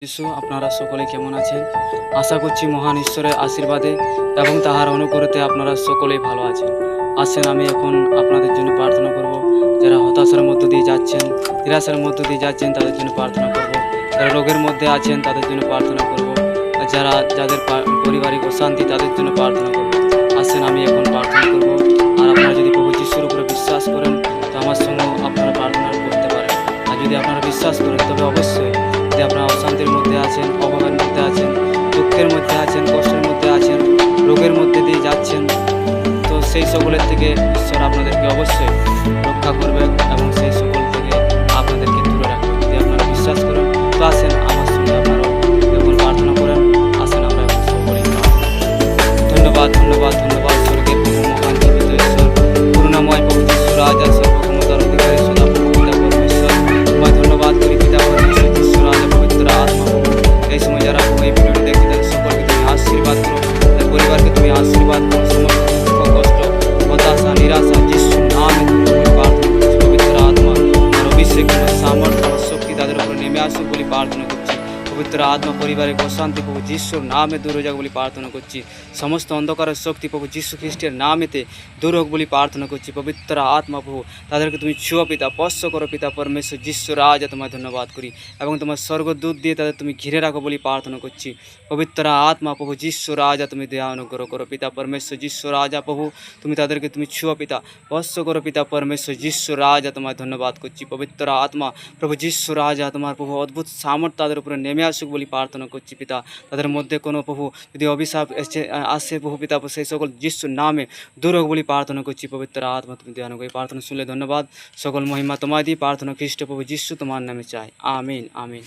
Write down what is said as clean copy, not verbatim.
যিশু আপনারা সকলে কেমন আছেন? আশা করছি মহান ঈশ্বরের আশীর্বাদে এবং তাহার অনুগ্রহতে আপনারা সকলেই ভালো আছেন। আসেন আমি এখন আপনাদের জন্য প্রার্থনা করব। যারা হতাশার মধ্য দিয়ে যাচ্ছেন, নিরাশার মধ্য দিয়ে যাচ্ছেন তাদের জন্য প্রার্থনা করব। যারা রোগের মধ্যে আছেন তাদের জন্য প্রার্থনা করব। আর যাদের পারিবারিক অশান্তি তাদের জন্য প্রার্থনা করব। আসেন আমি এখন প্রার্থনা করব। আর আপনারা যদি প্রভু যিশুর উপরে বিশ্বাস করেন তো আমার সঙ্গেও আপনারা প্রার্থনা করতে পারেন। আর যদি আপনারা বিশ্বাস করেন তবে অবশ্যই, যদি আপনারা অশান্তির মধ্যে আছেন, অভাবের মধ্যে আছেন, দুঃখের মধ্যে আছেন, কষ্টের মধ্যে আছেন, রোগের মধ্যে দিয়ে যাচ্ছেন, তো সেই সকলের থেকে ঈশ্বর আপনাদেরকে অবশ্যই রক্ষা করবে এবং সেই সকল থেকে আপনাদেরকে দূরে রাখবে। যদি আপনারা বিশ্বাস করেন তো আসেন আমার সঙ্গে আপনারাও এখন প্রার্থনা করেন। আসেন আমরা এখন সকলেই ধন্যবাদ ধন্যবাদ ধন্যবাদ স্বর্গের প্রভু মহান জীবিত ঈশ্বর, করুণাময় প্রভু যিশু রাজা সর্বক্ষমতার অধিকারী সদা প্রভু পিতা পরমেশ্বর, তোমায় ধন্যবাদ করি পিতা পরমেশ্বর যিশু রাজা পবিত্র আত্মা প্রভু। এই সময় যারা এই ভিডিওটি দেখছে তাদের সকলকে তুমি আশীর্বাদ করো, তাদের পরিবারকে তুমি আশীর্বাদ করো। সমস্ত দুঃখ কষ্ট হতাশা নিরাশা যিশুর নামে তুমি প্রার্থনা করছি। পবিত্র আত্মা আর অভিষেক সামর্থ্য শক্তি তাদের উপরে নেমে আসুক বলে প্রার্থনা করছি। পবিত্র আত্মা পরিবারের অশান্তি প্রভু যিশুর নামে দূর হয়ে যাক বলে প্রার্থনা করছি। সমস্ত অন্ধকারের শক্তি প্রভু যিশু খ্রিস্টের নামেতে দূর হোক বলে প্রার্থনা করছি। পবিত্র আত্মা প্রভু তাদেরকে তুমি ছুঁয়ো পিতা, স্পর্শ করো পিতা পরমেশ্বর যিশু রাজা, তোমায় ধন্যবাদ করি এবং তোমার স্বর্গদূত দিয়ে তাদের তুমি ঘিরে রাখো বলে প্রার্থনা করছি। পবিত্র আত্মা প্রভু যিশু রাজা তুমি দয়া অনুগ্রহ করো পিতা পরমেশ্বর যিশু রাজা প্রভু, তুমি তাদেরকে তুমি ছুঁয়ো পিতা, স্পর্শ করো পিতা পরমেশ্বর যিশু রাজা, তোমায় ধন্যবাদ করছি। পবিত্র আত্মা প্রভু যিশু রাজা তোমার প্রভু অদ্ভুত সামর্থ্য তাদের উপরে নেমে আসুক বলে প্রার্থনা করছি পিতা। তাদের মধ্যে কোনো প্রভু যদি অভিশাপ আসে প্রভু পিতা, সেই সকল যিশুর নামে দূর হোক বলে প্রার্থনা করছি। পবিত্র আত্মা তুমি দয়া অনুগ্রহ, প্রার্থনা শুনলে ধন্যবাদ। সকল মহিমা তোমায় দিই, প্রার্থনা খ্রিস্ট প্রভু যিশু তোমার নামে চাই, আমিন আমিন।